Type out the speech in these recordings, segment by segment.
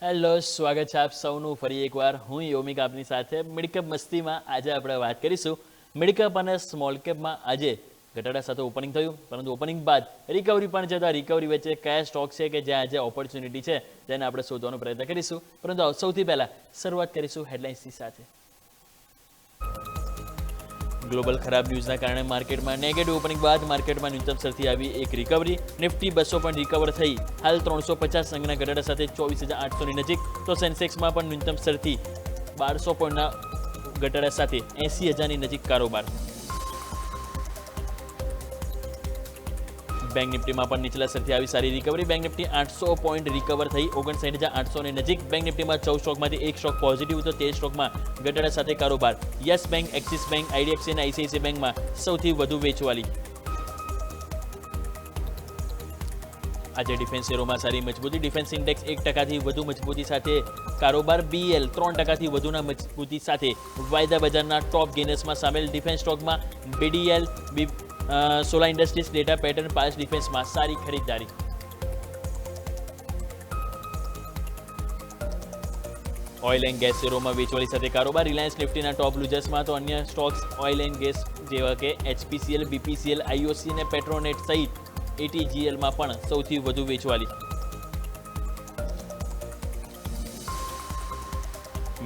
Hello, સ્વાગત છે આપ સૌનું ફરી એકવાર. હું યોમિક આપની સાથે મિડકેપ મસ્તીમાં. આજે આપણે વાત કરીશું મિડકેપ અને સ્મોલ કેપમાં. આજે ઘટાડા સાથે ઓપનિંગ થયું, પરંતુ ઓપનિંગ બાદ રિકવરી પણ છે. તો રિકવરી વચ્ચે કયા સ્ટોક છે કે જ્યાં આજે ઓપોર્ચ્યુનિટી છે જેને આપણે શોધવાનો પ્રયત્ન કરીશું. પરંતુ સૌથી પહેલાં શરૂઆત કરીશું હેડલાઇન્સની સાથે. ગ્લોબલ ખરાબ ન્યૂઝના કારણે માર્કેટમાં નેગેટિવ ઓપનિંગ બાદ માર્કેટમાં ન્યૂનતમ સ્તરથી આવી એક રિકવરી. નિફ્ટી 200 પણ રિકવર થઈ હાલ 350 અંકના ઘટાડા સાથે 24,800ની નજીક. તો સેન્સેક્સમાં પણ ન્યૂનતમ સ્તરથી 1200 પોઈન્ટના ઘટાડા સાથે 80,000ની નજીક કારોબાર. બેંક નિફ્ટીમાં પણ નીચલા સ્તરથી આવી સારી recovery. Bank Nifty 800 point recover થઈ 59,800ની નજીક. બેંક નિફ્ટીમાં 14 સ્ટોકમાંથી એક સ્ટોક પોઝિટિવ, તો 13 સ્ટોકમાં ઘટાડા સાથે કારોબાર. Yes bank, axis bank, IDFC અને આઈસીઆઈસીઆઈ બેંકમાં સૌથી વધુ વેચવાલી. આજે ડિફેન્સ શેરોમાં સારી મજબૂતી. ડિફેન્સ ઇન્ડેક્સ 1%થી વધુ મજબૂતી સાથે કારોબાર. બીએલ 3%થી વધુના મજબૂતી સાથે વાયદા બજારના ટોપ ગેનર્સમાં સામેલ. ડિફેન્સ સ્ટોકમાં BDL, solar industries, data pattern, પાસ ડિફેન્સમાં સારી ખરીદદારી. ઓઇલ એન્ડ ગેસ શેરોમાં વેચવાલી સાથે કારોબાર. રિલાયન્સ નિફ્ટીના ટોપ લૂઝર્સમાં, તો અન્ય સ્ટોક્સ ઓઇલ એન્ડ ગેસ જેવા કે એચપીસીએલ, બીપીસીએલ, આઈઓસી અને પેટ્રોનેટ સહિત એટીજીએલમાં પણ સૌથી વધુ વેચવાલી.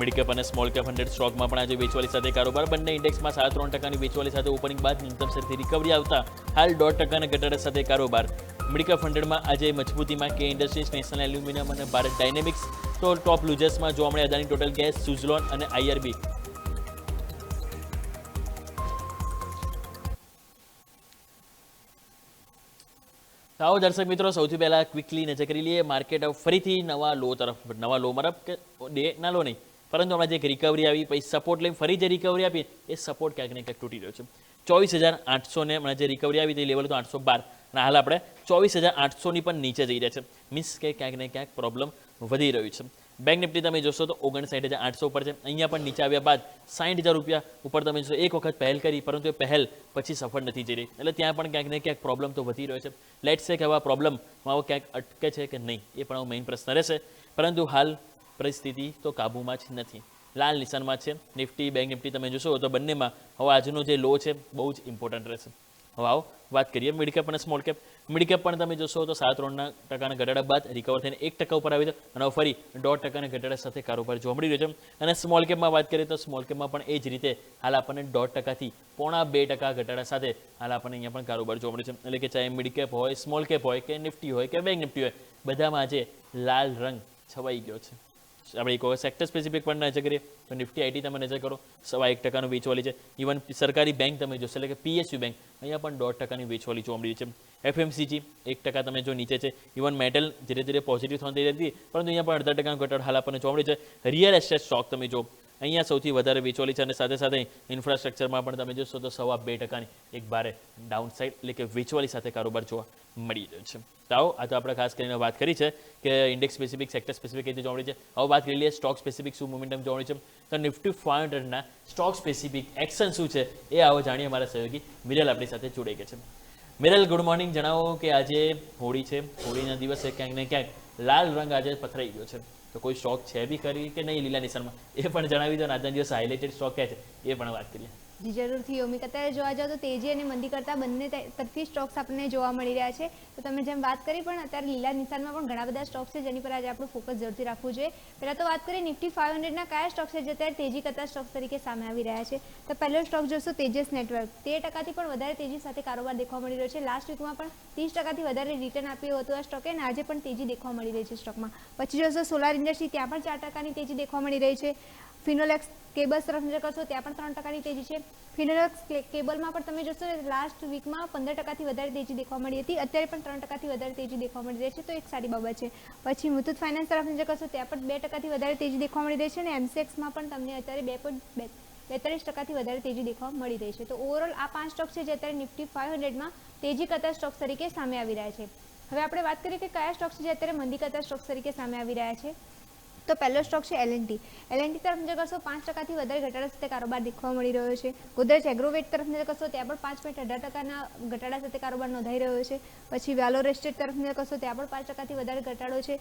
મિડકેપ અને સ્મોલ કેપ 100 સ્ટોકમાં પણ આજે વેચવાલી સાથે કારોબાર. બંને ઇન્ડેક્સમાં 3.5%ની વેચવાલી સાથે ઓપનિંગ બાદ ન્યૂનતમ સ્તરથી રિકવરી આવતા હાલ 1.5%ના ઘટાડા સાથે કારોબાર. મિડકેપ 100માં આજે મજબૂતીમાં કે ઇન્ડસ્ટ્રીઝ, નેશનલ એલ્યુમિનિયમ અને ભારત ડાયનેમિક્સ. તો ટોપ લૂઝર્સમાં જોવા મળે અદાની ટોટલ ગેસ, સુઝલોન અને આઈઆરબી. આવો દર્શક મિત્રો, સૌથી પહેલા ક્વિકલી નજર કરી લઈએ માર્કેટ ફરીથી નવા લો મતલબ કે ડે ના લો નહીં, પરંતુ હમણાં જે એક રિકવરી આવી, પછી સપોર્ટ લઈને ફરી જે રિકવરી આપી, એ સપોર્ટ ક્યાંક ને ક્યાંક તૂટી રહ્યો છે. 24,800 ને હમણાં જે રિકવરી આવી તે લેવલ તો 812, અને હાલ આપણે 24,800ની પણ નીચે જઈ રહ્યા છે. મીન્સ કે ક્યાંક ને ક્યાંક પ્રોબ્લેમ વધી રહ્યું છે. બેંક નિફ્ટી તમે જોશો તો 59,800 ઉપર છે. અહીંયા પણ નીચે આવ્યા બાદ 60,000 રૂપિયા ઉપર તમે જોશો. એક વખત પહેલ કરી, પરંતુ એ પહેલ પછી સફળ નથી જઈ રહી, એટલે ત્યાં પણ ક્યાંક ને ક્યાંક પ્રોબ્લેમ તો વધી રહ્યો છે. લેટ્સ સે કે આવા પ્રોબ્લેમમાં ક્યાંક અટકે છે કે નહીં, એ પણ મેઇન પ્રશ્ન રહેશે. પરંતુ હાલ પરિસ્થિતિ તો કાબૂમાં જ નથી, લાલ નિશાનમાં છે નિફ્ટી. બેંક નિફ્ટી તમે જોશો તો બંનેમાં હવે આજનો જે લો છે બહુ જ ઇમ્પોર્ટન્ટ રહેશે. હવે આવો વાત કરીએ મિડકેપ અને સ્મોલ કેપ. મિડકેપ પણ તમે જોશો તો 3.5% ઘટાડા બાદ રિકવર થઈને 1% ઉપર આવી છે, અને ફરી 1.5%ના ઘટાડા સાથે કારોબાર જોવા મળી રહ્યો છે. અને સ્મોલ કેપમાં વાત કરીએ તો સ્મોલ કેપમાં પણ એ જ રીતે હાલ આપણને 1.5%થી 0.5% ઘટાડા સાથે હાલ આપણને અહીંયા પણ કારોબાર જોવા મળે છે. એટલે કે ચાહે મિડકેપ હોય, સ્મોલ કેપ હોય, કે નિફ્ટી હોય કે બેંક નિફ્ટી હોય, બધામાં આજે લાલ રંગ છવાઈ ગયો છે. આપણે એક સેક્ટર સ્પેસિફિક પણ નજર કરીએ તો નિફ્ટી આઈટી તમે નજર કરો 1.25%નું વેચવાલી છે. ઇવન સરકારી બેંક તમે જોશો, એટલે કે પીએસયુ બેંક, અહીંયા પણ 1.5%ની વેચવાલી જોવા મળી છે. એફએમસીજી 1% તમે જો નીચે છે. ઇવન મેટલ ધીરે ધીરે પોઝિટિવ થવા થઈ હતી, પરંતુ અહીંયા પણ 0.5%નો ઘટાડો હાલ આપણને જોવા મળી છે. રિયલ એસ્ટેટ સ્ટોક તમે જો, અહીંયા સૌથી વધારે વેચવાલી છે, અને સાથે સાથે ઇન્ફ્રાસ્ટ્રક્ચરમાં પણ તમે જોશો તો 2.5%ની એક ભારે ડાઉન સાઇડ, એટલે કે વેચવાલી સાથે કારોબાર જોવા મળી રહ્યો છે. તો આવો, આ તો આપણે ખાસ કરીને વાત કરી છે કે ઇન્ડેક્સ સ્પેસિફિક, સેક્ટર સ્પેસિફિક રીતે જોવા મળી છે. હવે વાત કરી લઈએ સ્ટોક સ્પેસિફિક શું મોમેન્ટમ જોવા મળી છે. તો નિફ્ટી 500ના સ્ટોક સ્પેસિફિક એક્શન શું છે એ આવો જાણીએ. અમારા સહયોગી મિરલ આપણી સાથે જોડાઈ ગયા છે. મિરલ, ગુડ મોર્નિંગ. જણાવો કે આજે હોળી છે, હોળીના દિવસે ક્યાંક ને ક્યાંક લાલ રંગ આજે પથરાઈ ગયો છે, તો કોઈ સ્ટોક છે બી ખરી કે નહીં લીલા નિશાનમાં, એ પણ જણાવી દો. આજના દિવસ હાઇલાઇટેડ સ્ટોક ક્યાં છે એ પણ વાત કરીએ. જી જરૂરથી યોમિક. અત્યારે જોવા જાવ તો તેજી અને મંદી કરતાં બંને તરફી સ્ટોક્સ આપણને જોવા મળી રહ્યા છે. તો તમે જેમ વાત કરી, પણ અત્યારે લીલા નિશાનમાં પણ ઘણા બધા સ્ટોક્સ છે જેની પર આજે આપણું ફોકસ જરૂરથી રાખવું જોઈએ. પહેલાં તો વાત કરીએ નિફ્ટી 500ના કયા સ્ટોક્સ છે જે અત્યારે તેજી કરતા સ્ટોક્સ તરીકે સામે આવી રહ્યા છે. તો પહેલો સ્ટોક જોશો તેજસ નેટવર્ક. 13%થી પણ વધારે તેજી સાથે કારોબાર દેખવા મળી રહ્યો છે. લાસ્ટ વીકમાં પણ 30%થી વધારે રિટર્ન આપ્યું હતું આ સ્ટોકે, અને આજે પણ તેજી દેખવા મળી રહી છે સ્ટોકમાં. પછી જોશો સોલાર ઇન્ડસ્ટ્રી, ત્યાં પણ 4%ની તેજી દેખવા મળી રહી છે. ફિનોલેક્સ કેબલ્સ તરફ નજર કરશો, ત્યાં પણ 3%ની તેજી છે. ફિનોલેક્સ કેબલમાં પણ તમે જોશો લાસ્ટ વીકમાં 15%થી વધારે તેજી દેખવા મળી હતી, અત્યારે પણ 3%થી વધારે તેજી દેખવા મળી રહી છે, તો એક સારી બાબત છે. પછી મુથુટ ફાઇનાન્સ તરફ નજર કરશો, ત્યાં પણ 2%થી વધારે તેજી દેખવા મળી રહી છે, અને એમસેક્સમાં પણ તમને અત્યારે 2.42% વધારે તેજી દેખવા મળી રહી છે. તો ઓવરઓલ આ 5 સ્ટોક છે જે અત્યારે નિફ્ટી 500માં તેજી કરતા સ્ટોક્સ તરીકે સામે આવી રહ્યા છે. હવે આપણે વાત કરીએ કે કયા સ્ટોક્સ છે જે અત્યારે મંદી કરતા સ્ટોક્સ તરીકે સામે આવી રહ્યા છે. તો પહેલો સ્ટોક છે એલએનટી. એલએનટી તરફ નજર કરશો, 5%થી વધારે ઘટાડા સાથે કારોબાર દેખવા મળી રહ્યો છે. ગોદરેજ એગ્રોવેટ તરફ નજર કરશો, ત્યાં પણ 5.18%ના ઘટાડા સાથે કારોબાર નોંધાઈ રહ્યો છે. પછી વેલોર એસ્ટેટ તરફ નજર કરશો, ત્યાં પણ 5%થી વધારે ઘટાડો છે.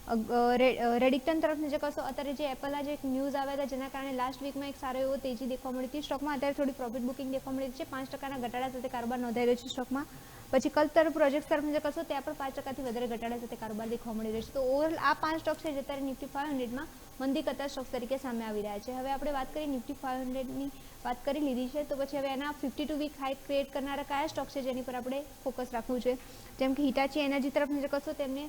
રેડિક્ટન તરફ નજર કરશો, અત્યારે જે એપલના જે એક ન્યૂઝ આવ્યા હતા જેના કારણે લાસ્ટ વીકમાં એક સારો એવો તેજી દેખવા મળી હતી સ્ટોકમાં. અત્યારે થોડી પ્રોફિટ બુકિંગ દેખવા મળી રહી છે, 5% ઘટાડા સાથે કારોબાર નોંધાઈ રહ્યો છે સ્ટોકમાં. પછી કલ્પ તરફ પ્રોજેક્ટ તરફ નજર કરશો, ત્યાં પણ 5%થી વધારે ઘટાડા સાથે કારોબાર દેખવા મળી રહ્યો છે. તો ઓવરઓલ આ 5 સ્ટોક છે જે અત્યારે નિફ્ટી 500માં મંદી કરતા સ્ટોક તરીકે સામે આવી રહ્યા છે. હવે આપણે વાત કરીએ નિફ્ટી 500ની વાત કરી લીધી છે, તો પછી હવે એના 52 વીક હાઈ ક્રિએટ કરનારા કયા સ્ટોક છે જેની પર આપણે ફોકસ રાખવું છે. જેમ કે હિટાચી એનર્જી તરફ નજર કરશો, તેમને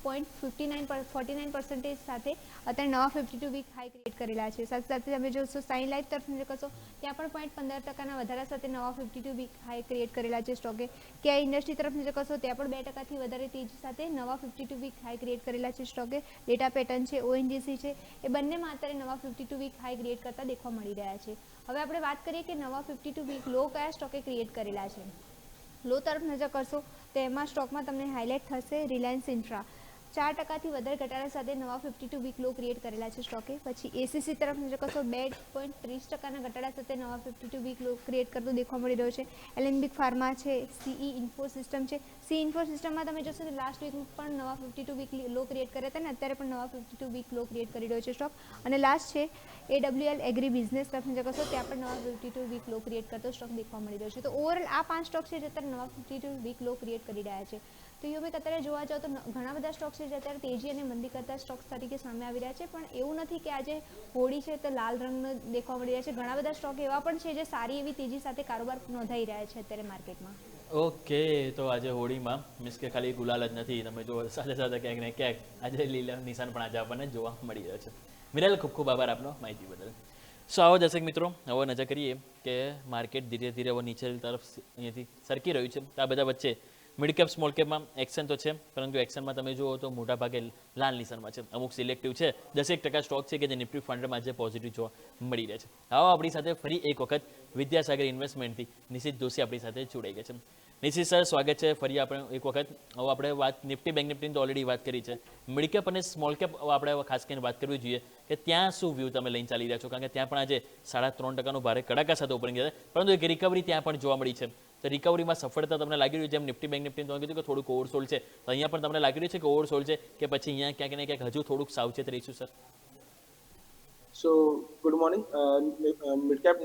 0.49% સાથે અત્યારે નવા 52 વીક હાઈ ક્રિએટ કરેલા છે. સાથે સાથે તમે જોશો સાઇન લાઇફ તરફ નજર કરશો, ત્યાં પણ 0.15% વધારા સાથે નવા 52 વીક હાઈ ક્રિએટ કરેલા છે સ્ટોકે. કેઆઈ ઇન્ડસ્ટ્રી તરફ નજર કરશો, ત્યાં પણ 2%થી વધારે તેજી સાથે નવા 52 વીક હાઈ ક્રિએટ કરેલા છે સ્ટોકે. ડેટા પેટર્ન છે, ઓએનજીસી છે, એ બંનેમાં અત્યારે નવા 52 વીક હાઈ ક્રિએટ કરતા દેખવા મળી રહ્યા છે. હવે આપણે વાત કરીએ કે નવા 52 વીક લો કયા સ્ટોકે ક્રિએટ કરેલા છે. લો તરફ નજર કરશો તો એમાં સ્ટોકમાં તમને હાઇલાઇટ થશે રિલાયન્સ ઇન્ફ્રા, 4%થી વધારે ઘટાડા સાથે નવા 52 વીક લો ક્રિએટ કરેલા છે સ્ટોકે. પછી એસીસી તરફ નજર કરશો, 2.30% ઘટાડા સાથે નવા 52 વીક લો ક્રિએટ કરતો દેખવા મળી રહ્યો છે. એલેમ્બિક ફાર્મા છે, સીઈ ઇન્ફો સિસ્ટમ છે. સી ઇન્ફો સિસ્ટમમાં તમે જોશો તો લાસ્ટ વીક પણ નવા 52 વીક લો ક્રિએટ કર્યા હતા ને અત્યારે પણ નવા 52 વીક લો ક્રિએટ કરી રહ્યો છે સ્ટોક. અને લાસ્ટ છે એડબ્લ્યુએલ એગ્રી બિઝનેસ તરફ નજર કરશો, ત્યાં પણ નવા 52 વીક લો ક્રિએટ કરતો સ્ટોક દેખવા મળી રહ્યો છે. તો ઓવરઓલ આ 5 સ્ટોક છે જે અત્યારે નવા 52 વીક લો ક્રિએટ કરી રહ્યા છે. તો યુમિક અત્યારે જોવા જાવ તો ઘણા બધા સ્ટોક છે જે અત્યારે તેજી અને મંદી કરતા સ્ટોક્સ તરીકે સામે આવી રહ્યા છે. પણ એવું નથી કે આજે હોળી છે તો લાલ રંગનો દેખવા મળી રહ્યા છે. ઘણા બધા સ્ટોક એવા પણ છે જે સારી એવી તેજી સાથે કારોબાર નોંધાઈ રહ્યા છે અત્યારે માર્કેટમાં. ઓકે, તો આજે હોળીમાં મીન્સ કે ખાલી ગુલાલ જ નથી, તમે જો સાથે સાથે ક્યાંક ને ક્યાંક આજે લીલા નિશાન પણ આજે આપણને જોવા મળી રહ્યો છે. મિનલ, ખૂબ ખૂબ આભાર આપનો માહિતી બદલ. સો આવો દર્શક મિત્રો, હવે નજર કરીએ કે માર્કેટ ધીરે ધીરે હવે નીચે તરફ અહીંયાથી સરકી રહ્યું છે. આ બધા વચ્ચે મિડ કેપ સ્મોલ કેપમાં એક્શન તો છે, પરંતુ એક્શનમાં તમે જુઓ તો મોટા ભાગે લાલ નિશાનમાં છે. અમુક સિલેક્ટિવ છે, 10% સ્ટોક છે કે જે નિફ્ટી ફંડમાં આજે પોઝિટિવ જોવા મળી રહ્યા છે. આવો આપણી સાથે ફરી એક વખત વિદ્યાસાગર ઇન્વેસ્ટમેન્ટથી નિશિત જોશી આપણી સાથે જોડાઈ ગયા છે. નિશિત સર, સ્વાગત છે ફરી આપણે એક વખત. હવે આપણે વાત નિફ્ટી બેંક નિફ્ટીની તો ઓલરેડી વાત કરી છે, મિડ કેપ અને સ્મોલ કેપ આપણે ખાસ કરીને વાત કરવી જોઈએ કે ત્યાં શું વ્યૂ તમે લઈને ચાલી રહ્યા છો. કારણ કે ત્યાં પણ આજે 3.5% ભારે કડાકા સાથે ઓપનિંગ છે, પરંતુ એક રિકવરી ત્યાં પણ જોવા મળી છે. તો રિકવરીમાં સફળતા તમને લાગી રહ્યું છે, જેમ નિફ્ટી બેંક નિફ્ટી તમે કીધું કે થોડુંક ઓવરસોલ્ડ છે, તો અહીંયા પણ તમને લાગી રહ્યું છે કે ઓવરસોલ્ડ છે કે પછી અહીંયા ક્યાંક ને ક્યાંક હજુ થોડુંક સાવચેત રહીશું sir? So good morning. Mid cap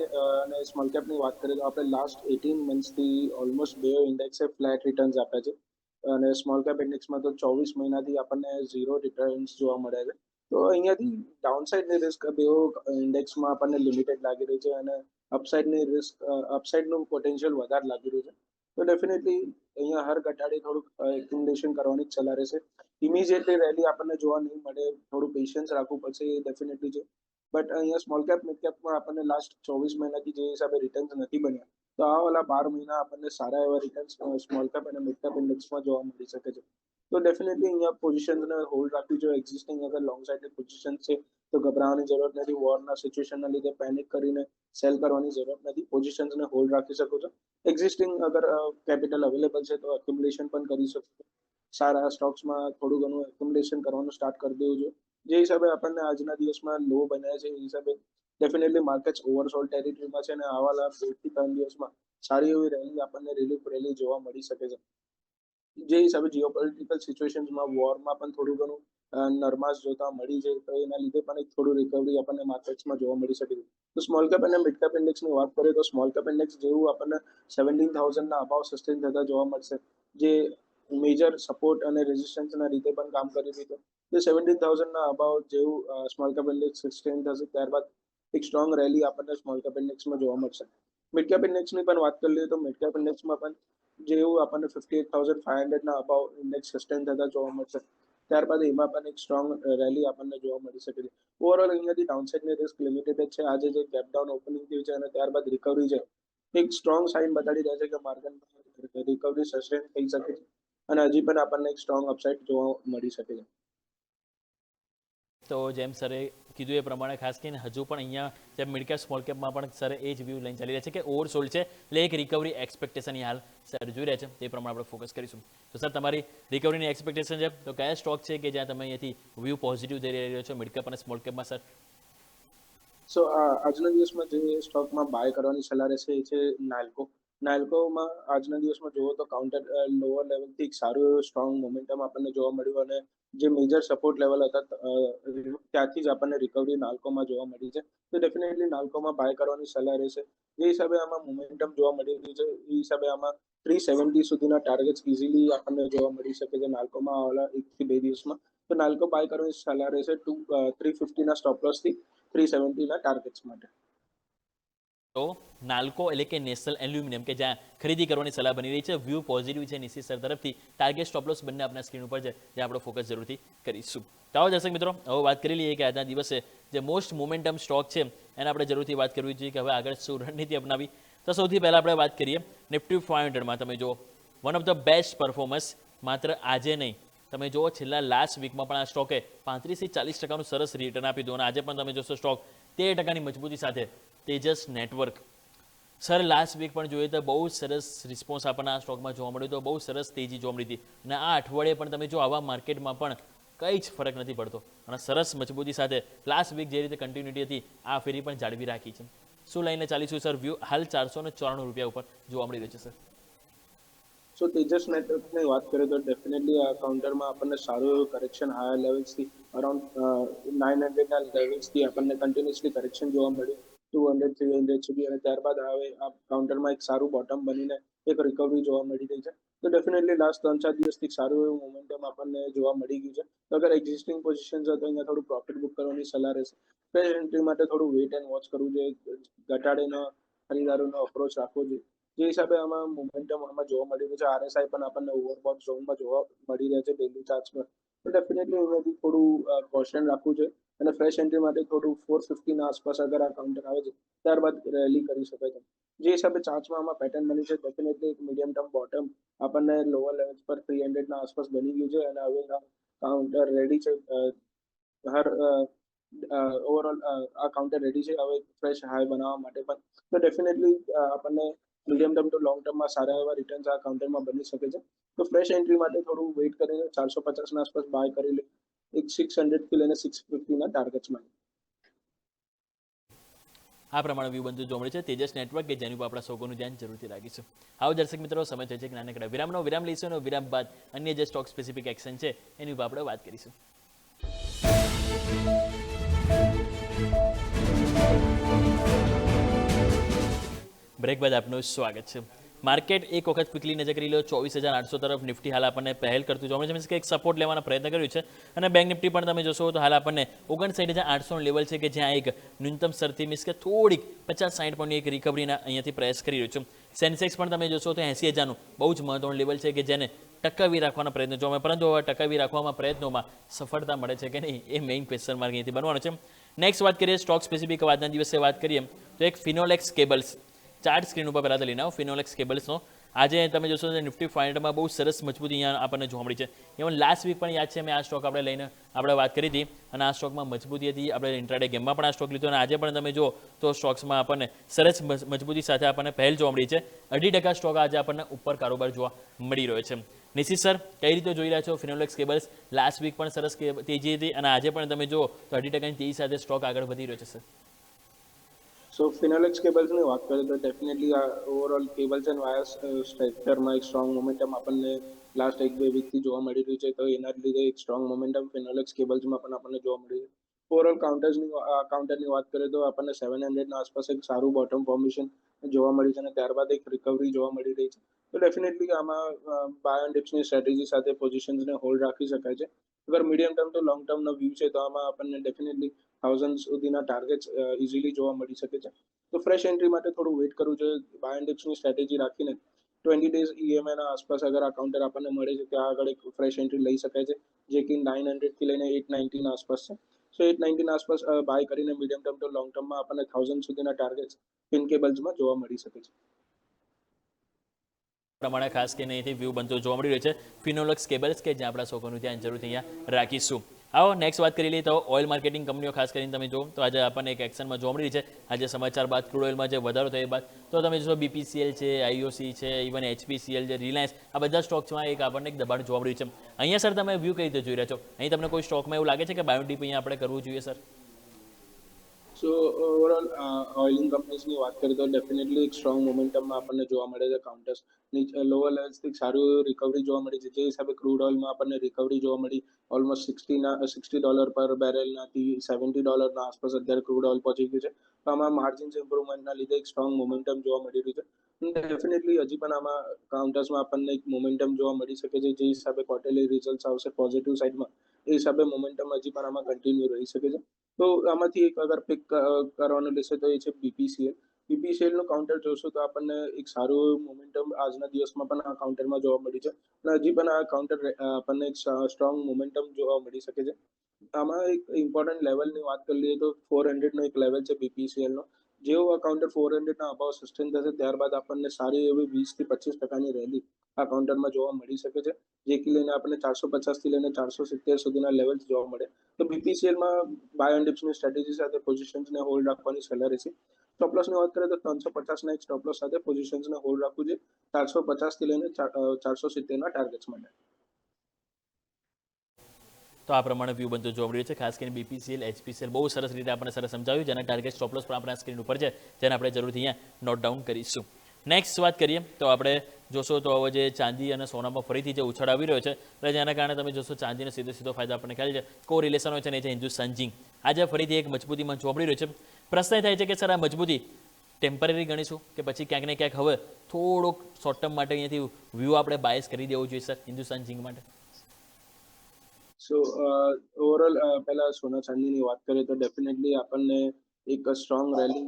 અને સ્મોલ કેપની વાત કરીએ તો આપણે લાસ્ટ 18 મંથ્સથી ઓલમોસ્ટ બે ઇન્ડેક્સે ફ્લેટ રિટર્ન્સ આપ્યા છે અને સ્મોલ કેપ ઇન્ડેક્સમાં તો 24 મહિનાથી આપણને ઝીરો રિટર્ન્સ જોવા મળ્યા છે. તો અહીંયાથી ડાઉનસાઇડની રિસ્ક બેઓ ઇન્ડેક્સમાં આપણને લિમિટેડ લાગી રહી છે અને અપસાઇડની રિસ્ક અપસાઇડનું પોટેન્શિયલ વધારે લાગી રહ્યું છે. તો ડેફિનેટલી અહીંયા હર ઘટાડે થોડુંક એક્યુમ્યુલેશન કરવાની જ સલાહ રહેશે. ઇમિડિયેટલી રેલી આપણને જોવા નહીં મળે, થોડું પેશન્સ રાખવું પડશે, એ ડેફિનેટલી છે. બટ અહીંયા સ્મોલ કેપ મિડ કેપમાં આપણને લાસ્ટ 24 મહિનાથી જે હિસાબે રિટર્ન્સ નથી બન્યા, તો આ વાલા 12 મહિના આપણને સારા એવા રિટર્ન્સ સ્મોલ કેપ અને મિડ કેપ ઇન્ડેક્સમાં જોવા મળી શકે છે. તો ડેફિનેટલી અહીંયા પોઝિશનને હોલ્ડ રાખવી જોઈએ. એક્ઝિસ્ટિંગ અગર લોંગ સાઇડની પોઝિશન છે તો ગભરાવાની જરૂરત નથી. વોરના સિચ્યુએશનના લીધે પેનિક કરીને સેલ કરવાની જરૂરત નથી. પોઝિશન્સને હોલ્ડ રાખી શકો છો. એક્ઝિસ્ટિંગ અગર કેપિટલ અવેલેબલ છે તો એક્યુમ્યુલેશન પણ કરી શકો છો. સારા સ્ટોક્સમાં થોડું ઘણું એક્યુમ્યુલેશન કરવાનું સ્ટાર્ટ કરી દેવું જોઈએ. જે હિસાબે આપણને આજના દિવસમાં લો બન્યા છે એ હિસાબે ડેફિનેટલી માર્કેટ ઓવરસોલ્ડ ટેરિટરીમાં છે અને આવા 2 થી 3 દિવસમાં સારી એવી રેલી આપણને રિલીફ રેલી જોવા મળી શકે છે. જે હિસાબે જીઓપોલિટિકલ સિચ્યુએશન્સમાં વોરમાં પણ થોડું ઘણું નરમાશ જોતા મળી છે, તો એના લીધે પણ એક થોડું રિકવરી આપણને માર્કેટ્સમાં જોવા મળી શકે છે. તો સ્મોલ કેપ અને મિડ કેપ ઇન્ડેક્સની વાત કરીએ તો સ્મોલ કેપ ઇન્ડેક્સ જેવું આપણને 17,000ના અભાવ સસ્ટેન થતા જોવા મળશે, જે મેજર સપોર્ટ અને રેઝિસ્ટન્સના રીતે પણ કામ કરી રહ્યું છે. તો 17,000ના અભાવ જેવું સ્મોલ કેપ ઇન્ડેક્સ સસ્ટેન થશે, ત્યારબાદ એક સ્ટ્રોંગ રેલી આપણને સ્મોલ કેપ ઇન્ડેક્સમાં જોવા મળશે. મિડ કેપ ઇન્ડેક્સની પણ વાત કરી લઈએ તો મિડ કેપ ઇન્ડેક્સમાં પણ જેવું આપણને 58,500ના અભાવ ઇન્ડેક્સ સસ્ટેન થતા જોવા મળશે, ત્યારબાદ એમાં પણ એક સ્ટ્રોંગ રેલી આપણને જોવા મળી શકે છે. ઓવરઓલ અહીંયાથી ડાઉનસાઇડની રિસ્ક લિમિટેડ જ છે. આજે જે ગેપ ડાઉન ઓપનિંગ થયું છે અને ત્યારબાદ રિકવરી છે, એક સ્ટ્રોંગ સાઇન બતાડી રહ્યા છે કે માર્કેટમાં રિકવરી સસ્ટેન થઈ શકે છે અને હજી પણ આપણને એક સ્ટ્રોંગ અપસાઇડ જોવા મળી શકે છે. તો જેમ સરે કીધું એ પ્રમાણે ખાસ કરીને હજુ પણ અહીંયા જેમ મિડ કેપ સ્મોલ કેપમાં પણ સર એ જ વ્યૂ લઈને ચાલી રહ્યા છે કે ઓવરસોલ્ડ છે, એટલે એક રિકવરી એક્સપેક્ટેશન હાલ સર જોઈ રહ્યા છે, તે પ્રમાણે આપણે ફોકસ કરીશું. તો સર, તમારી રિકવરીની એક્સપેક્ટેશન છે તો કયા સ્ટોક છે કે જ્યાં તમે અહીંયાથી વ્યૂ પોઝિટિવ થઈ રહ્યો છો મિડ કેપ અને સ્મોલ કેપમાં સર? સો આજના દિવસમાં જે સ્ટોકમાં બાય કરવાની સલાહ રહેશે એ છે નાલ્કો. નાલ્કોમાં આજના દિવસમાં જુઓ તો કાઉન્ટર લોઅર લેવલથી એક સારું સ્ટ્રોંગ મોમેન્ટમ આપણને જોવા મળ્યું અને જે મેજર સપોર્ટ લેવલ હતા ત્યાંથી જ આપણને રિકવરી નાલ્કોમાં જોવા મળી છે. તો ડેફિનેટલી નાલ્કોમાં બાય કરવાની સલાહ રહેશે. જે હિસાબે આમાં મોમેન્ટમ જોવા મળી રહ્યું છે એ હિસાબે આમાં 370 સુધીના ટાર્ગેટ્સ ઇઝીલી આપણને જોવા મળી શકે છે નાલ્કોમાં આવવાના 1 થી 2 દિવસમાં. તો નાલ્કો બાય કરવાની સલાહ રહેશે 350ના સ્ટોપ લોસથી 370ના ટાર્ગેટ્સ માટે. તો નાલ્કો એટલે કે નેશનલ એલ્યુમિનિયમ કે જ્યાં ખરીદી કરવાની સલાહ બની રહી છે. વ્યૂ પોઝિટિવ છે નિશિત સર તરફથી. ટાર્ગેટ સ્ટોપ લોસ બંને આપણા સ્ક્રીન ઉપર છે, જે આપણો ફોકસ જરૂરથી કરીશું. તો આવો દર્શક મિત્રો, હવે વાત કરી લઈએ કે આજના દિવસે જે મોસ્ટ મોમેન્ટમ સ્ટોક છે એના આપણે જરૂરથી વાત કરવી જોઈએ કે હવે આગળ શું રણનીતિ અપનાવી. તો સૌથી પહેલાં આપણે વાત કરીએ નિફ્ટી 500માં. તમે જુઓ one of the best performance માત્ર આજે નહીં, તમે જુઓ છેલ્લા લાસ્ટ વીકમાં પણ આ સ્ટોકે 35 થી 40% સરસ રિટર્ન આપી દીધું. અને આજે પણ તમે જોશો સ્ટોક 13% મજબૂતી સાથે Tejas network. Sir last week પણ જોઈએ તો બહુ સરસ રિસ્પોન્સ આપણને આ સ્ટોકમાં જોવા મળ્યો હતો, બહુ સરસ તેજી જોવા મળી હતી. અને આ અઠવાડિયે પણ તમે જો આવા માર્કેટમાં પણ કંઈ જ ફરક નથી પડતો અને સરસ મજબૂતી સાથે લાસ્ટ વીક જે રીતે કન્ટિન્યુટી હતી આ ફેરી પણ જાળવી રાખી છે. શું લઈને ચાલીશું સર? વ્યૂ હાલ 494 રૂપિયા ઉપર જોવા મળી રહ્યો છે સર. સો તેજસ નેટવર્કની વાત કરીએ તો ડેફિનેટલી આ કાઉન્ટરમાં આપણને સારું એવું કરેક્શન હાયર લેવલ્સથી અરાઉન્ડ 900ના લેવલ્સથી આપણને કન્ટિન્યુઅસલી કરેક્શન જોવા મળ્યું 200 300 સુધી. અને ત્યારબાદ હવે આ કાઉન્ટરમાં એક સારું બોટમ બનીને એક રિકવરી જોવા મળી રહી છે. તો ડેફિનેટલી લાસ્ટ 3-4 દિવસથી સારું એવું મોમેન્ટમ આપણને જોવા મળી ગયું છે. તો અગર એક્ઝિસ્ટિંગ પોઝિશન છે તો અહીંયા થોડું પ્રોફિટ બુક કરવાની સલાહ રહેશે. ફ્રેશ એન્ટ્રી માટે થોડું વેઇટ એન્ડ વોચ કરવું જોઈએ, ઘટાડીને ખરીદારોનો અપ્રોચ રાખવો જોઈએ. જે હિસાબે આમાં મોમેન્ટમ આમાં જોવા મળી રહ્યું છે. આરએસઆઈ પણ આપણને ઓવરબોટ ઝોનમાં જોવા મળી રહ્યા છે ડેલી ચાર્ટ્સ પર. તો ડેફિનેટલી એનાથી થોડું કોશન રાખવું જોઈએ અને ફ્રેશ એન્ટ્રી માટે થોડું 450ના આસપાસ અગર આ કાઉન્ટર આવે છે ત્યારબાદ રેલી કરી શકાય છે. જે હિસાબે ચાર્ટ્સમાં આમાં પેટર્ન બની છે ડેફિનેટલી એક મીડિયમ ટર્મ બોટમ આપણને લોઅર લેવલ્સ પર 300ના આસપાસ બની ગયું છે અને હવે કાઉન્ટર રેડી છે. હર ઓવરઓલ આ કાઉન્ટર રેડી છે હવે ફ્રેશ હાઈ બનાવવા માટે પણ. તો ડેફિનેટલી આપણને મીડિયમ ટર્મ ટુ લોંગ ટર્મમાં સારા એવા રિટર્ન્સ આ કાઉન્ટરમાં બની શકે છે. તો ફ્રેશ એન્ટ્રી માટે થોડું વેઇટ કરીને 450ના આસપાસ બાય કરી લે, એક 600થી લઈને 650ના ટાર્ગેટ્સમાં. આ પ્રમાણે વ્યૂ બનતું જોવા મળે છે તેજસ નેટવર્ક કે જેની ઉપર આપણા સૌનું ધ્યાન જરૂરથી રાખીશું. આવો દર્શક મિત્રો, સમય થયો છે કે નાનકડા વિરામ લઈશું અને વિરામ બાદ અન્ય જે સ્ટોક સ્પેસિફિક એક્શન છે એની ઉપર આપણે વાત કરીશું. બ્રેક બાદ આપનું સ્વાગત છે. માર્કેટ એક વખત ક્વિકલી નજર કરી લો 24,800 તરફ. નિફ્ટી હાલ આપણને પહેલ કરતું જોવા મળે છે, મીન્સ કે એક સપોર્ટ લેવાનો પ્રયત્ન કર્યો છે. અને બેંક નિફ્ટી પણ તમે જોશો તો હાલ આપણને 59,800 લેવલ છે કે જ્યાં એક ન્યૂનતમ સ્તરથી મીન્સ કે થોડીક 50-60 પોઈન્ટની એક રિકવરીના અહીંયાથી પ્રયાસ કરી રહ્યો છે. સેન્સેક્સ પણ તમે જોશો તો 80,000નું બહુ જ મહત્વનું લેવલ છે કે જેને ટકાવી રાખવાના પ્રયત્નો જોવા મળે. પરંતુ હવે ટકાવી રાખવામાં પ્રયત્નોમાં સફળતા મળે છે કે નહીં એ મેઇન ક્વેશ્ચન માર્ક અહીંયાથી બનવાનો છે. નેક્સ્ટ વાત કરીએ સ્ટોક સ્પેસિફિક આજના દિવસે વાત કરીએ તો એક ફિનોલેક્સ કેબલ્સ. ચાર્ટ સ્ક્રીન ઉપર પહેલાં લઈને આવો ફિનોલેક્સ કેબલ્સનો. આજે તમે જોશો તો નિફ્ટી 500માં બહુ સરસ મજબૂતી અહીંયા આપણને જોવા મળી છે. ઇવન લાસ્ટ વીક પણ યાદ છે મેં આ સ્ટોક આપણે લઈને આપણે વાત કરી હતી અને આ સ્ટોકમાં મજબૂતી હતી. આપણે ઇન્ટ્રાડે ગેમમાં પણ આ સ્ટોક લીધો અને આજે પણ તમે જુઓ તો સ્ટોક્સમાં આપણને સરસ મજબૂતી સાથે આપણને પહેલ જોવા મળી છે. 2.5% સ્ટોક આજે આપણને ઉપર કારોબાર જોવા મળી રહ્યો છે. નિશિત સર, કઈ રીતે જોઈ રહ્યા છો ફિનોલેક્સ કેબલ્સ? લાસ્ટ વીક પણ સરસ તેજી હતી અને આજે પણ તમે જુઓ તો 2.5%ની તેજી સાથે સ્ટોક આગળ વધી રહ્યો છે સર. સો ફિનોલેક્સ કેબલ્સની વાત કરીએ તો ડેફિનેટલી આ ઓવરઓલ કેબલ્સ એન્ડ વાયર્સ સેક્ટરમાં એક સ્ટ્રોંગ મોમેન્ટમ આપણને લાસ્ટ 1-2 વીકથી જોવા મળી રહ્યું છે. તો એના લીધે એક સ્ટ્રોંગ મોમેન્ટમ ફિનોલેક્સ કેબલ્સમાં પણ આપણને જોવા મળી રહ્યું છે. ઓવરઓલ કાઉન્ટરની વાત કરીએ તો આપણને 700ના આસપાસ એક સારું બોટમ ફોર્મેશન જોવા મળી છે અને ત્યારબાદ એક રિકવરી જોવા મળી રહી છે. તો ડેફિનેટલી આમાં બાય એન્ડ ડિપ્સની સ્ટ્રેટેજી સાથે પોઝિશન્સને હોલ્ડ રાખી શકાય છે. અગર મીડિયમ ટર્મ ટુ લોંગ ટર્મનો વ્યૂ છે તો આમાં આપણને ડેફિનેટલી 1000 સુધીના ટાર્ગેટ્સ ઇઝીલી જોવા મળી શકે છે. તો ફ્રેશ એન્ટ્રી માટે થોડું વેઇટ કરવું જોઈએ. બાય એન્ડ ડિપ્સની સ્ટ્રેટેજી રાખીને 20 ડેઝ EMIના આસપાસ અગર આ કાઉન્ટર આપણને મળે છે ત્યાં આગળ એક ફ્રેશ એન્ટ્રી લઈ શકાય છે, જે કે 900થી લઈને 890ના આસપાસ છે. સો 890ના આસપાસ બાય કરીને મીડિયમ ટર્મ ટુ લોંગ ટર્મમાં આપણને 1000 સુધીના ટાર્ગેટ્સ ફિન કેબલ્સમાં જોવા મળી શકે છે. પ્રમાણે ખાસ કરીને અહીંથી વ્યૂ બનતો જોવા મળી રહ્યો છે ફિનોલેક્સ કેબલ્સ કે જ્યાં આપણા સૌનું ધ્યાન જરૂરથી અહીંયા રાખીશું. આવો નેક્સ્ટ વાત કરી લઈએ તો ઓઇલ માર્કેટિંગ કંપનીઓ ખાસ કરીને તમે જો તો આજે આપણને એક એક્શનમાં જોવા મળી રહી છે. આજે સમાચાર બાદ ક્રૂડ ઓઇલમાં જે વધારો થયો બાદ તો તમે જોશો BPCL છે, IOC છે, ઇવન HPCL છે, રિલાયન્સ, આ બધા સ્ટોક્સમાં એક આપણને એક દબાણ જોવા મળ્યું છે. અહીંયા સર તમે વ્યૂ કઈ રીતે જોઈ રહ્યા છો? અહીં તમને કોઈ સ્ટોકમાં એવું લાગે છે કે બાયોડીપ અહીંયા આપણે કરવું જોઈએ સર? સો ઓવરઓલ ઓઇલિંગ કંપનીઝની વાત કરીએ તો ડેફિનેટલી એક સ્ટ્રોંગ મોમેન્ટમમાં આપણને જોવા મળે છે કાઉન્ટર્સ લોઅર લેવલ્સથી સારું રિકવરી જોવા મળી છે જે હિસાબે ક્રૂડ ઓઇલમાં આપણને રિકવરી જોવા મળી ઓલમોસ્ટ $60 પર બેરેલનાથી $70 આસપાસ અત્યારે ક્રૂડ ઓઇલ પહોંચી ગયું છે તો આમાં માર્જિન્સ ઇમ્પ્રુવમેન્ટના લીધે એક સ્ટ્રોંગ મોમેન્ટમ જોવા મળી રહ્યું છે ડેફિનેટલી હજી પણ આમાં કાઉન્ટર્સમાં આપણને એક મોમેન્ટમ જોવા મળી શકે છે જે હિસાબે ક્વાર્ટરલી રિઝલ્ટ આવશે પોઝિટિવ સાઇડમાં એ હિસાબે મોમેન્ટમ હજી પણ આમાં કન્ટિન્યુ રહી શકે છે તો આમાંથી એક અગર પિક કરવાનું લેશે તો એ છે બીપીસીએલ બીપીસીએલ નું કાઉન્ટર જોશો તો આપણને એક સારું મોમેન્ટમ આજના દિવસમાં પણ આ કાઉન્ટરમાં જોવા મળી છે અને હજી પણ આ કાઉન્ટર આપણને એક સ્ટ્રોંગ મોમેન્ટમ જોવા મળી શકે છે આમાં એક ઇમ્પોર્ટન્ટ લેવલની વાત કરી લઈએ તો 400 નો એક લેવલ છે બીપીસીએલ નો જેવો આ કાઉન્ટર 400 ના અભાવ સસ્ટેન થશે ત્યારબાદ આપણને સારી એવી 20 થી 25% રેલી આ કાઉન્ટરમાં જોવા મળી શકે છે જેથી લઈને આપણને 450 થી લઈને 470 સુધીના લેવલ જોવા મળે તો બીપીસીએલમાં બાય એન્ડ ડિપ્સની સ્ટ્રેટેજી સાથે પોઝિશન્સને હોલ્ડ રાખવાની સલાહ રહેશે સ્ટોપ લોસની વાત કરીએ તો 350 ના એક સ્ટોપ લોસ સાથે પોઝિશન્સને હોલ્ડ રાખવું છે 450 થી લઈને 470 ના ટાર્ગેટ્સ માટે તો આ પ્રમાણે વ્યૂ બનતો જોવા મળ્યું છે ખાસ કરીને બીપીસીએલ એચપીસીએલ બહુ સરસ રીતે આપણે સરસ સમજાવ્યું જેના ટાર્ગેટ સ્ટોપ લોસ પણ આપણા સ્ક્રીન ઉપર છે જેને આપણે જરૂરથી અહીંયા નોટ ડાઉન કરીશું નેક્સ્ટ વાત કરીએ તો આપણે જોશો તો હવે જે ચાંદી અને સોનામાં ફરીથી જે ઉછાળ આવી રહ્યો છે એટલે જેના કારણે તમે જોશો ચાંદીનો સીધો ફાયદો આપણને ખ્યાલ છે કો રિલેશન હોય છે ને એ છે હિન્દુસ્તાન ઝિંક આજે ફરીથી એક મજબૂતીમાં જોવા મળી રહ્યો છે પ્રશ્ન એ થાય છે કે સર આ મજબૂતી ટેમ્પરરી ગણીશું કે પછી ક્યાંક ને ક્યાંક હવે થોડોક શોર્ટ ટર્મ માટે અહીંયાથી વ્યૂ આપણે બાયસ કરી દેવો જોઈએ સર હિન્દુસ્તાન ઝિંક માટે સો ઓવરઓલ પહેલા સોના ચાંદીની વાત કરીએ તો ડેફિનેટલી આપણને એક સ્ટ્રોંગ રેલી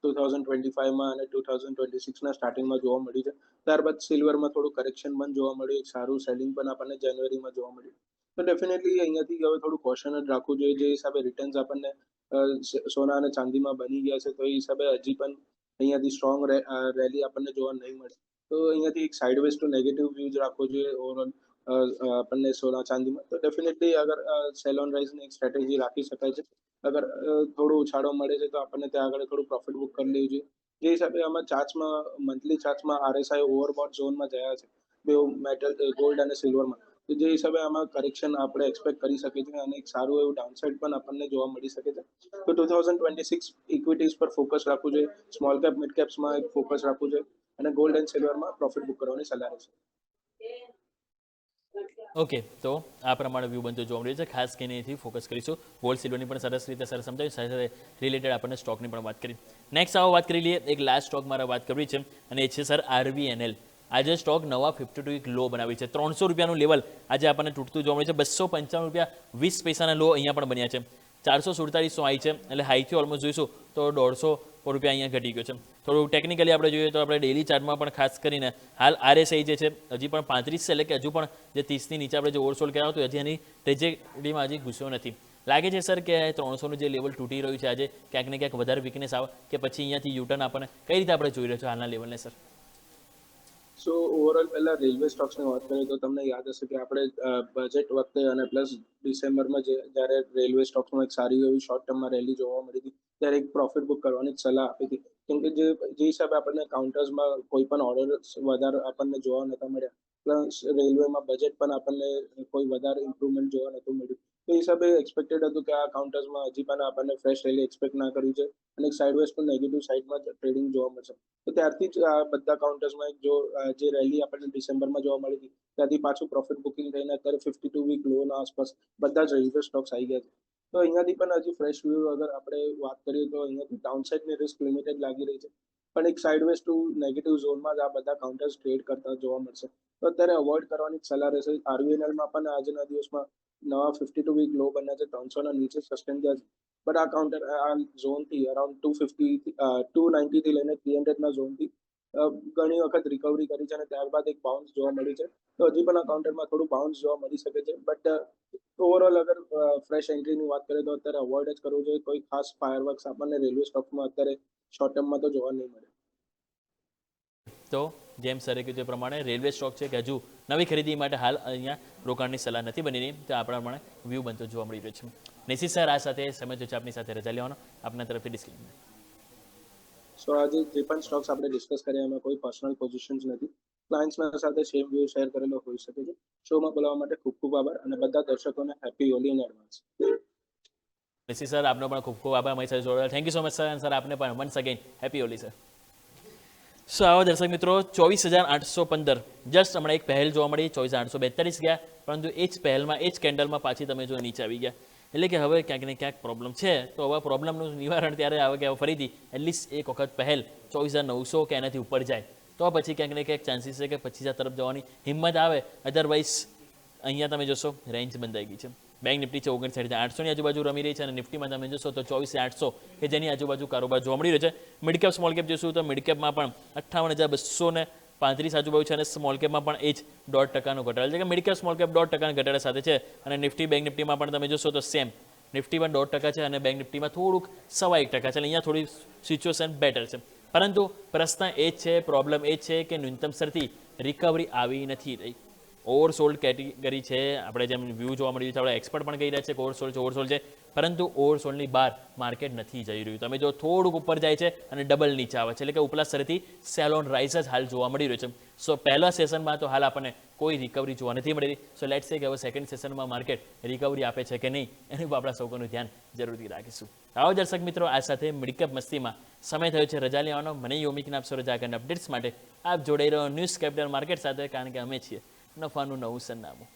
2025માં અને 2026ના સ્ટાર્ટિંગમાં જોવા મળી છે ત્યારબાદ સિલ્વરમાં થોડું કરેક્શન પણ જોવા મળ્યું એક સારું સેલિંગ પણ આપણને જાન્યુઆરીમાં જોવા મળ્યું તો ડેફિનેટલી અહીંયાથી હવે થોડું કોશન જ રાખવું જોઈએ જે હિસાબે રિટર્ન્સ આપણને સોના અને ચાંદીમાં બની ગયા છે તો એ હિસાબે હજી પણ અહીંયાથી સ્ટ્રોંગ રેલી આપણને જોવા નહીં મળે તો અહીંયાથી એક સાઇડવેઝ ટુ નેગેટિવ વ્યૂ જ રાખવો જોઈએ ઓવરઓલ આપણને સોના ચાંદીમાં તો ડેફિનેટલી અગર સેલ ઓન રાઇઝની એક સ્ટ્રેટેજી રાખી શકાય છે અગર થોડો ઉછાળો મળે છે તો આપણને ત્યાં આગળ થોડું પ્રોફિટ બુક કરી લેવું જોઈએ જે હિસાબે આમાં ચાર્ટ્સમાં મંથલી ચાર્ટ્સમાં આરએસઆઈ ઓવરબોટ ઝોનમાં ગયા છે બે મેટલ ગોલ્ડ અને સિલ્વરમાં તો જે હિસાબે આમાં કરેક્શન આપણે એક્સપેક્ટ કરી શકીએ છીએ અને એક સારું એવું ડાઉનસાઇડ પણ આપણને જોવા મળી શકે છે તો 2026 ઇક્વિટીઝ પર ફોકસ રાખવું જોઈએ સ્મોલ કેપ મિડ કેપ્સમાં એક ફોકસ રાખવું જોઈએ અને ગોલ્ડ એન્ડ સિલ્વરમાં પ્રોફિટ બુક કરવાની સલાહ રહેશે ઓકે તો આ પ્રમાણે વ્યૂ બનતો જોવા મળ્યું છે ખાસ કરીને એથી ફોકસ કરીશું ગોલ્ડ સિલ્વરની પણ સરસ રીતે સરસ સમજાવ્યું સાથે સાથે રિલેટેડ આપણને સ્ટોકની પણ વાત કરી નેક્સ્ટ આવો વાત કરી લઈએ એક લાસ્ટ સ્ટોક મારે વાત કરવી છે અને એ છે સર આરવીએનએલ આજે સ્ટોક નવા 52 વીક લો બનાવી છે 300 રૂપિયાનું લેવલ આજે આપણને તૂટતું જોવા મળે છે 295 રૂપિયા 20 પૈસાના લો અહીંયા પણ બન્યા છે 447 હાઈ છે એટલે હાઈથી ઓલમોસ્ટ જોઈશું તો 150 રૂપિયા અહીંયા ઘટી ગયો છે થોડું ટેકનિકલી આપણે જોઈએ તો આપણે ડેલી ચાર્ટમાં પણ ખાસ કરીને હાલ આરએસઆઈ જે છે હજી પણ 35 છે એટલે કે હજુ પણ જે 30ની નીચે આપણે જે ઓવરસોલ્ડ કર્યા હતું હજી એની ટ્રેજેક્ટરીમાં હજી ઘૂસ્યો નથી લાગે છે સર કે 300નું જે લેવલ તૂટી રહ્યું છે આજે ક્યાંક ને ક્યાંક વધારે વીકનેસ આવે કે પછી અહીંયાથી યુટર્ન આપણને કઈ રીતે આપણે જોઈ રહ્યો છે હાલના લેવલને સર સો ઓવરઓલ પહેલા રેલવે સ્ટોક્સની વાત કરીએ તો તમને યાદ હશે કે આપણે બજેટ વખતે અને પ્લસ ડિસેમ્બરમાં જ્યારે રેલવે સ્ટોક્સમાં એક સારી એવી શોર્ટ ટર્મમાં રેલી જોવા મળી હતી ત્યારે એક પ્રોફિટ બુક કરવાની સલાહ આપી હતી કેમ કે જે હિસાબે આપણને કાઉન્ટર્સમાં કોઈ પણ ઓર્ડર વધારે આપણને જોવા નતા મળ્યા પ્લસ રેલવેમાં બજેટ પણ આપણને કોઈ વધારે ઇમ્પ્રુવમેન્ટ જોવા નતું મળ્યું તો એ હિસાબે એક્સપેક્ટેડ હતું કે આ કાઉન્ટર્સમાં હજી પણ આપણને ફ્રેશ રેલી એક્સપેક્ટ ના કરવી છે અને એક સાઇડવેઝ પણ નેગેટિવ સાઇડમાં ટ્રેડિંગ જોવા મળશે તો ત્યારથી જ આ બધા કાઉન્ટર્સમાં એક જે રેલી આપણને ડિસેમ્બરમાં જોવા મળી હતી ત્યાંથી પાછું પ્રોફિટ બુકિંગ થઈને અત્યારે 52 વીક લોના આસપાસ બધા જ રેલવે સ્ટોક્સ આવી ગયા છે તો અહીંયાથી પણ હજી ફ્રેશ વ્યૂ અગર આપણે વાત કરીએ તો અહીંયાથી ડાઉનસાઇડની રિસ્ક લિમિટેડ લાગી રહી છે પણ એક સાઇડવેઝ ટુ નેગેટિવ ઝોનમાં જ આ બધા કાઉન્ટર્સ ટ્રેડ કરતા જોવા મળશે તો અત્યારે અવોઇડ કરવાની સલાહ રહેશે આરવીએનએલમાં પણ આજના દિવસમાં નવા 52 વીક લો બન્યા છે 300ના નીચે સસ્ટેન થયા છે બટ આ કાઉન્ટર આ ઝોનથી અરાઉન્ડ 250 290 થી લઈને 300ના ઝોનથી ઘણી વખત રિકવરી કરી છે અને ત્યારબાદ એક બાઉન્સ જોવા મળી છે તો હજી પણ આ કાઉન્ટરમાં થોડું બાઉન્સ જોવા મળી શકે છે બટ ઓવરઓલ અગર ફ્રેશ એન્ટ્રીની વાત કરીએ તો અત્યારે અવોઇડ જ કરવું જોઈએ કોઈ ખાસ ફાયરવર્ક્સ આપણને રેલવે સ્ટોકમાં અત્યારે શોર્ટ ટર્મમાં તો જોવા નહીં મળે તો જેમ સરે કીધું એ પ્રમાણે રેલવે સ્ટોક છે કે હજુ નવી ખરીદી માટે હાલ અહીંયા રોકાણની સલાહ નથી બની રહી તો આ પ્રમાણે વ્યૂ બનતો જોવા મળી રહ્યો છે નિશિત સર આ સાથે સમય જો છે આપની સાથે રજા લેવાનો આપના તરફથી ડિસ્ક્લેમર સો આજે જે પણ સ્ટોક્સ આપણે ડિસ્કસ કર્યા એમાં કોઈ પર્સનલ પોઝિશન્સ નથી ક્લાયન્ટ્સના સાથે સેમ વ્યૂ શેર કરેલો હોઈ શકે છે શોમાં બોલાવવા માટે ખૂબ ખૂબ આભાર અને બધા દર્શકોને happy Holi in advance Nishi sir આપનો પણ ખૂબ ખૂબ આભાર અમારી સાથે જોડાયા. Thank you so much sir. Sir આપને પણ once again happy Holi sir. So આવો દર્શક મિત્રો 24,815 જસ્ટ હમણાં એક પહેલ જોવા મળી, 24,842 ગયા, પરંતુ એ જ પહેલમાં એ જ કેન્ડલમાં પાછી તમે જો નીચે આવી ગયા. એટલે કે હવે ક્યાંક ને ક્યાંક પ્રોબ્લેમ છે. તો હવે પ્રોબ્લેમનું નિવારણ ત્યારે આવે કે હવે ફરીથી એટલીસ્ટ એક વખત પહેલ 24,900 કે એનાથી ઉપર જાય તો પછી ક્યાંક ને ક્યાંક ચાન્સીસ છે કે 25,000 તરફ જવાની હિંમત આવે. અધરવાઇઝ અહીંયા તમે જોશો રેન્જ બંધાઈ ગઈ છે. બેંક નિફ્ટી છે 59,800 ની આજુબાજુ રમી રહી છે અને નિફ્ટીમાં તમે જોશો તો 24,800 કે જેની આજુબાજુ કારોબાર જોવા મળી રહ્યો છે. મિડ કેપ સ્મોલ કેપ જોશું તો મિડ કેપમાં પણ 58,235 આજુબાજુ છે અને સ્મોલ કેપમાં પણ એ જ 0.5% ઘટાડો છે કે મિડ કેપ સ્મોલ કેપ 0.5% ઘટાડા સાથે છે. અને નિફ્ટી બેંક નિફ્ટીમાં પણ તમે જોશો તો સેમ નિફ્ટી પણ 0% છે અને બેંક નિફ્ટીમાં થોડુંક 1.25% છે. એટલે અહીંયા થોડી સિચ્યુએશન બેટર છે. પરંતુ પ્રશ્ન એ જ છે, પ્રોબ્લેમ એ જ છે કે ન્યૂનતમ સ્તરથી રિકવરી આવી નથી રહી. ઓવરસોલ્ડ કેટેગરી છે. આપણે જેમ વ્યૂ જોવા મળી રહ્યું છે, આપણે એક્સપર્ટ પણ કહી રહ્યા છે કે ઓવરસોલ્ડ છે, પરંતુ ઓવરસોલ્ડની બહાર માર્કેટ નથી જઈ રહ્યું. તમે જો થોડુંક ઉપર જાય છે અને ડબલ નીચે આવે છે, એટલે કે ઉપલા સ્તરેથી સેલ ઓન રાઇઝ જ હાલ જોવા મળી રહ્યું છે. સો પહેલા સેશનમાં તો હાલ આપણને કોઈ રિકવરી જોવા નથી મળી રહી. સો લેટ્સ સે કે હવે સેકન્ડ સેશનમાં માર્કેટ રિકવરી આપે છે કે નહીં એની ઉપર આપણા સૌનું ધ્યાન જરૂરથી રાખીશું. આવો દર્શક મિત્રો, આ સાથે મિડકેપ મસ્તીમાં સમય થયો છે રજા લેવાનો. મને યોમિકને આપશો રજા. આગળના અપડેટ્સ માટે આપ જોડાઈ રહ્યો ન્યૂઝ કેપિટલ માર્કેટ સાથે, કારણ કે અમે છીએ નફાનું નવું સરનામું.